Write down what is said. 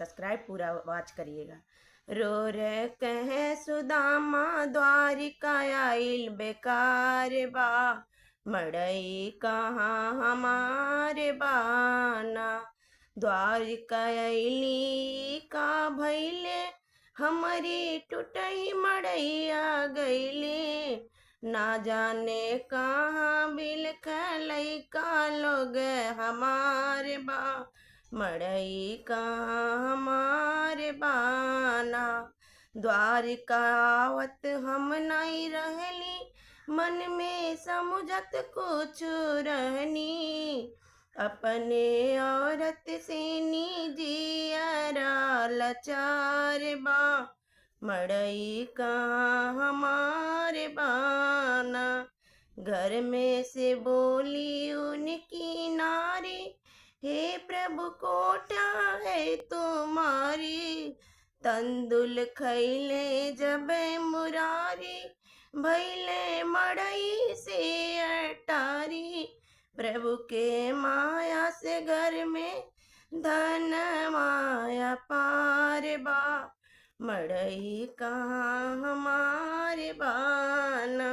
Subscribe पूरा watch करिएगा। रो रे कहे सुदामा द्वारिका आइल बेकार बा, मड़ई कहाँ हमारे बाना। द्वारिका अइली का भैले, हमारी टूटई मड़ैया गईली। ना जाने कहाँ बिलख लैका लोग हमारे बा, मड़ई कहाँ हमारे बाना। द्वारिका आवत हम नहीं रहली, मन में समुझत कुछ रहनी। अपने औरत से निजियरा लाचार बा, मड़ई कहाँ हमारे बाना। घर में से बोली उनकी नारी, हे प्रभु कोटा है तुम्हारी। तंदुल खैले जब मुरारी, भैले मड़ई से अटारी। प्रभु के माया से घर में धन माया पार बा, मड़ई कहाँ हमारे बाना।